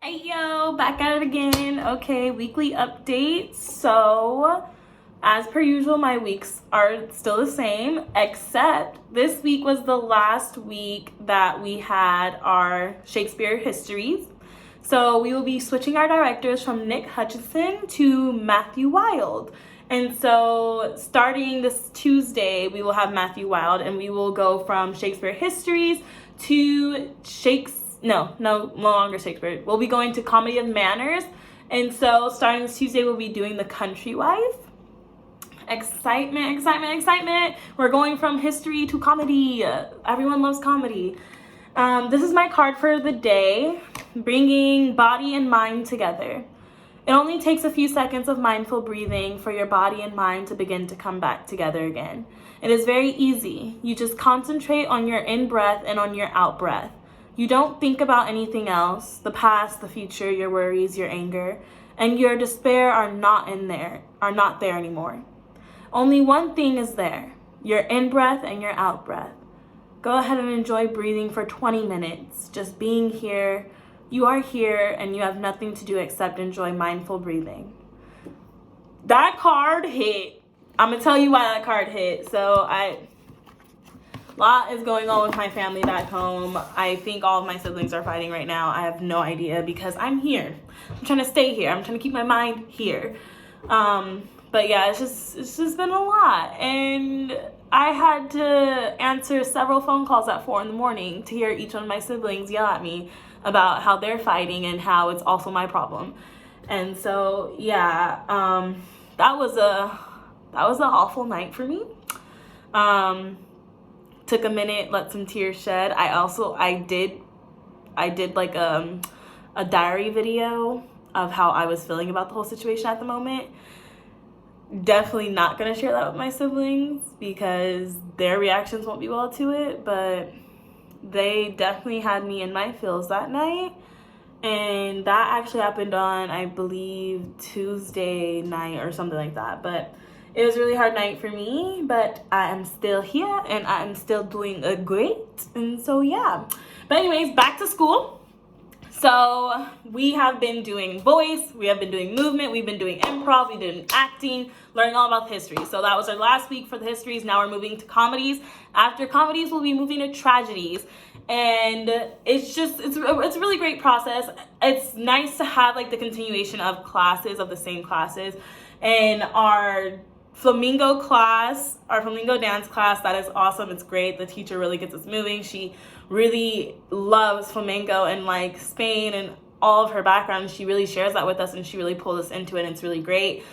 Hey yo, back at it again. Okay, weekly updates. So, as per usual, my weeks are still the same, except this week was the last week that we had our Shakespeare histories. So, we will be switching our directors from Nick Hutchinson to Matthew Wilde. And so, starting this Tuesday, we will have Matthew Wilde, and we will go from Shakespeare histories to no longer Shakespeare. We'll be going to Comedy of Manners. And so starting this Tuesday, we'll be doing The Country Wife. Excitement. We're going from history to comedy. Everyone loves comedy. This is my card for the day, bringing body and mind together. It only takes a few seconds of mindful breathing for your body and mind to begin to come back together again. It is very easy. You just concentrate on your in-breath and on your out-breath. You don't think about anything else, the past, the future, your worries, your anger, and your despair are not there anymore. Only one thing is there, your in-breath and your out-breath. Go ahead and enjoy breathing for 20 minutes, just being here. You are here and you have nothing to do except enjoy mindful breathing. That card hit. I'm gonna tell you why that card hit. A lot is going on with my family back home. I think all of my siblings are fighting right now. I have no idea because I'm here. I'm trying to stay here. I'm trying to keep my mind here. But yeah, it's just been a lot. And I had to answer several phone calls at 4 a.m. to hear each one of my siblings yell at me about how they're fighting and how it's also my problem. And so yeah, that was a awful night for me. Took a minute, let some tears shed. I did like a diary video of how I was feeling about the whole situation at the moment. Definitely not gonna share that with my siblings because their reactions won't be well to it, but they definitely had me in my feels that night. And that actually happened on, I believe, Tuesday night or something like that. But it was a really hard night for me, but I am still here and I'm still doing great. And so, yeah. But anyways, back to school. So we have been doing voice, we have been doing movement, we've been doing improv, we've been acting, learning all about history. So that was our last week for the histories. Now we're moving to comedies. After comedies, we'll be moving to tragedies. And it's a really great process. It's nice to have like the continuation of classes, of the same classes. And our flamingo dance class, that is awesome. It's great. The teacher really gets us moving. She really loves flamenco and like Spain and all of her background. She really shares that with us and she really pulls us into it and it's really great.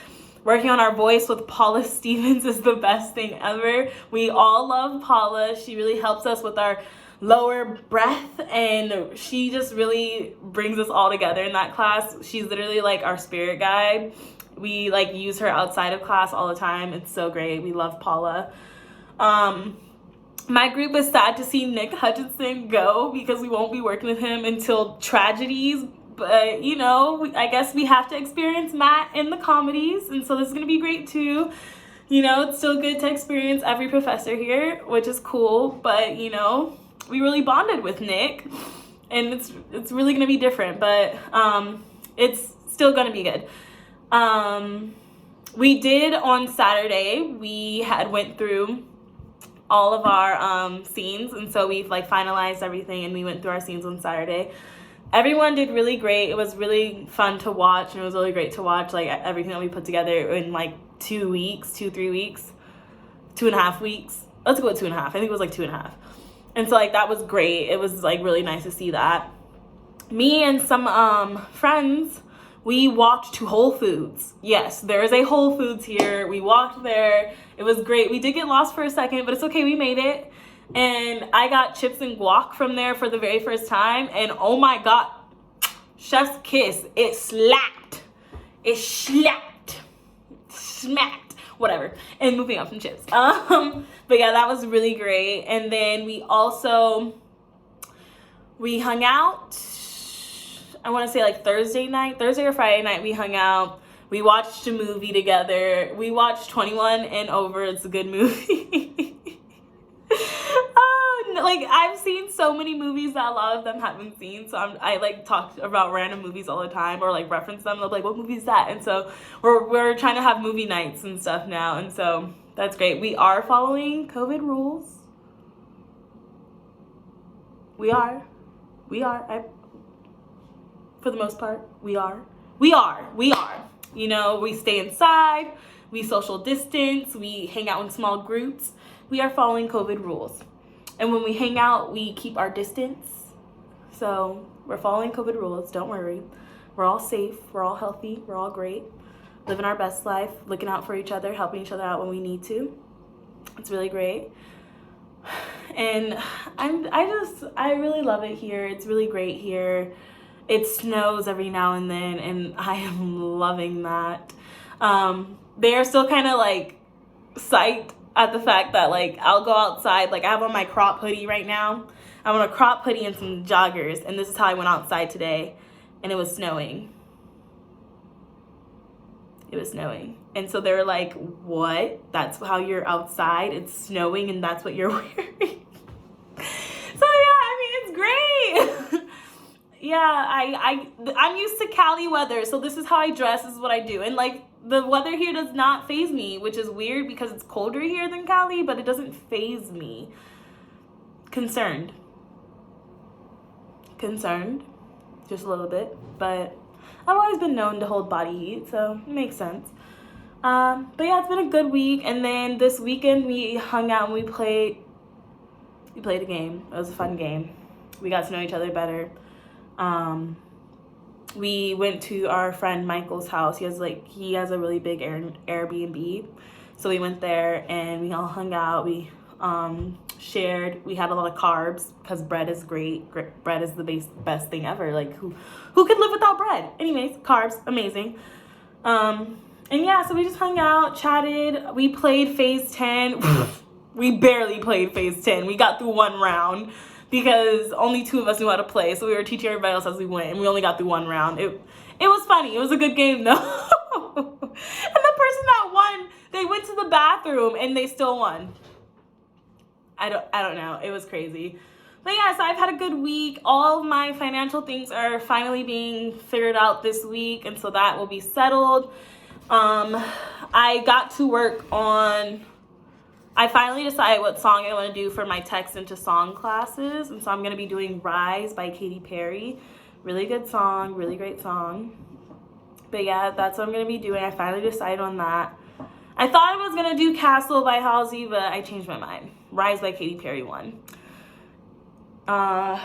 Working on our voice with Paula Stevens is the best thing ever. We all love Paula. She really helps us with our lower breath and she just really brings us all together in that class. She's literally like our spirit guide. We like use her outside of class all the time. It's so great. We love Paula. My group is sad to see Nick Hutchinson go because we won't be working with him until tragedies. But, you know, I guess we have to experience Matt in the comedies. And so this is going to be great too. You know, it's still good to experience every professor here, which is cool. But, you know, we really bonded with Nick. And it's really going to be different. But it's still going to be good. We did on Saturday, we went through all of our scenes, and so we've like finalized everything and we went through our scenes on Saturday. Everyone did really great. It was really fun to watch and it was really great to watch like everything that we put together in like 3 weeks, 2.5 weeks. Let's go with 2.5. I think it was like 2.5. And so like that was great. It was like really nice to see that. Me and some friends, we walked to Whole Foods. Yes, there is a Whole Foods here. We walked there. It was great. We did get lost for a second, but it's okay. We made it. And I got chips and guac from there for the very first time. And oh my God, chef's kiss. It slapped. It slapped. Smacked. Whatever. And moving on from chips. But yeah, that was really great. And then we hung out. I want to say like Thursday or Friday night, we hung out. We watched a movie together. We watched 21 and Over. It's a good movie. Like, I've seen so many movies that a lot of them haven't seen, so I like talk about random movies all the time, or like reference them. They'll be like, what movie is that? And so we're trying to have movie nights and stuff now, and so that's great. We are following COVID rules. We are. For the most part, we are. You know, we stay inside, we social distance, we hang out in small groups. We are following COVID rules. And when we hang out, we keep our distance. So we're following COVID rules, don't worry. We're all safe, we're all healthy, we're all great. Living our best life, looking out for each other, helping each other out when we need to. It's really great. And I really love it here. It's really great here. It snows every now and then, and I am loving that. They are still kind of like psyched at the fact that like I'll go outside. Like, I have on my crop hoodie right now. I'm on a crop hoodie and some joggers, and this is how I went outside today, and it was snowing. It was snowing. And so they were like, what? That's how you're outside? It's snowing and that's what you're wearing? So yeah, I mean, it's great. Yeah, I'm used to Cali weather, so this is how I dress, this is what I do. And like, the weather here does not faze me, which is weird because it's colder here than Cali, but it doesn't faze me. Concerned, just a little bit, but I've always been known to hold body heat, so it makes sense. But yeah, it's been a good week. And then this weekend we hung out and we played a game. It was a fun game. We got to know each other better. We went to our friend Michael's house. He has a really big Airbnb. So we went there and we all hung out. We shared. We had a lot of carbs because bread is great. Bread is the best thing ever. Like, who could live without bread? Anyways, carbs, amazing. And yeah, so we just hung out, chatted. We played Phase 10. We barely played Phase 10. We got through one round because only 2 of us knew how to play. So we were teaching everybody else as we went, and we only got through one round. It was funny. It was a good game, though. And the person that won, they went to the bathroom, and they still won. I don't know. It was crazy. But yeah, so I've had a good week. All of my financial things are finally being figured out this week, and so that will be settled. I got to work on... I finally decided what song I want to do for my text into song classes, and so I'm going to be doing Rise by Katy Perry. Really good song, really great song. But yeah, that's what I'm going to be doing. I finally decided on that. I thought I was going to do Castle by Halsey, but I changed my mind. Rise by Katy Perry won. But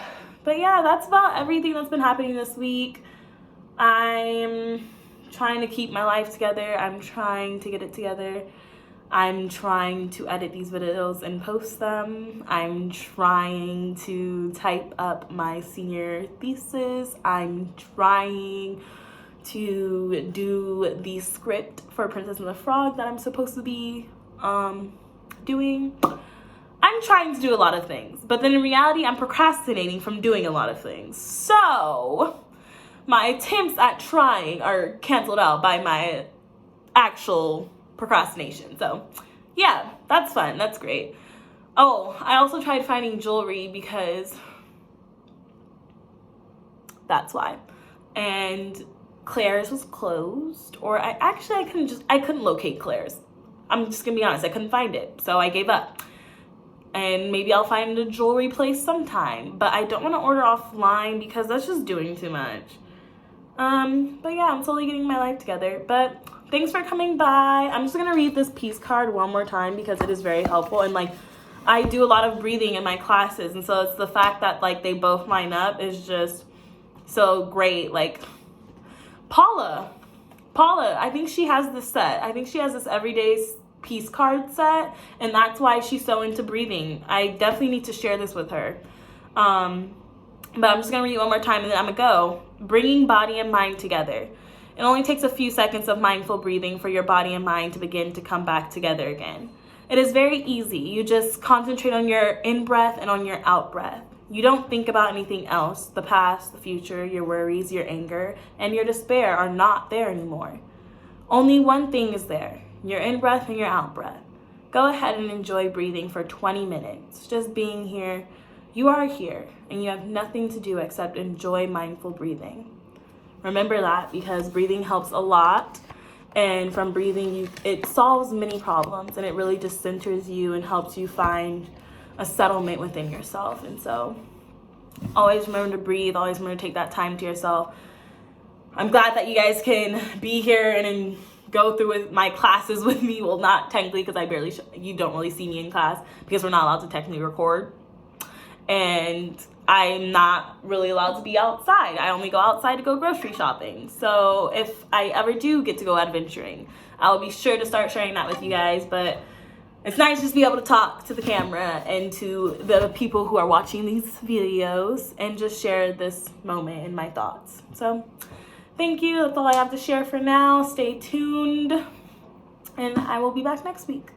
yeah, that's about everything that's been happening this week. I'm trying to keep my life together. I'm trying to get it together. I'm trying to edit these videos and post them. I'm trying to type up my senior thesis. I'm trying to do the script for Princess and the Frog that I'm supposed to be doing. I'm trying to do a lot of things, but then in reality, I'm procrastinating from doing a lot of things. So my attempts at trying are canceled out by my actual procrastination. So yeah, that's fun. That's great. Oh, I also tried finding jewelry because that's why. And Claire's was closed, or I couldn't locate Claire's. I'm just gonna be honest, I couldn't find it, so I gave up. And maybe I'll find a jewelry place sometime, but I don't want to order offline because that's just doing too much. But yeah, I'm slowly getting my life together. But thanks for coming by. I'm just gonna read this piece card one more time because it is very helpful, and like, I do a lot of breathing in my classes, and so it's the fact that like they both line up is just so great. Like Paula, I think she has this set. I think she has this everyday piece card set, and that's why she's so into breathing. I definitely need to share this with her. But I'm just gonna read it one more time and then I'm gonna go. Bringing body and mind together. It only takes a few seconds of mindful breathing for your body and mind to begin to come back together again. It is very easy. You just concentrate on your in-breath and on your out-breath. You don't think about anything else. The past, the future, your worries, your anger, and your despair are not there anymore. Only one thing is there, your in-breath and your out-breath. Go ahead and enjoy breathing for 20 minutes, just being here, You are here and you have nothing to do except enjoy mindful breathing. Remember that, because breathing helps a lot. And from breathing, it solves many problems, and it really just centers you and helps you find a settlement within yourself. And so always remember to breathe. Always remember to take that time to yourself. I'm glad that you guys can be here and go through with my classes with me. Well, not technically, because you don't really see me in class because we're not allowed to technically record. And I'm not really allowed to be outside. I only go outside to go grocery shopping. So if I ever do get to go adventuring, I'll be sure to start sharing that with you guys. But it's nice just to be able to talk to the camera and to the people who are watching these videos and just share this moment and my thoughts. So thank you. That's all I have to share for now. Stay tuned, and I will be back next week.